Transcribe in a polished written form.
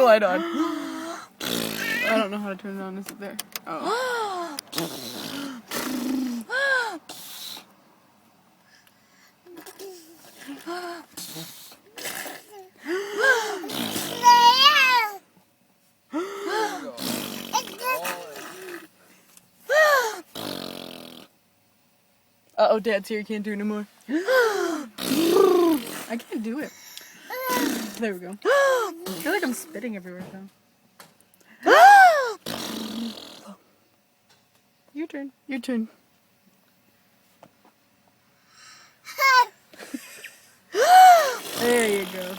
light on. I don't know how to turn it on. Is it there? Oh. Uh-oh, Dad's here. You can't do it anymore. I can't do it. There we go. I feel like I'm spitting everywhere now. Your turn. Your turn. There you go.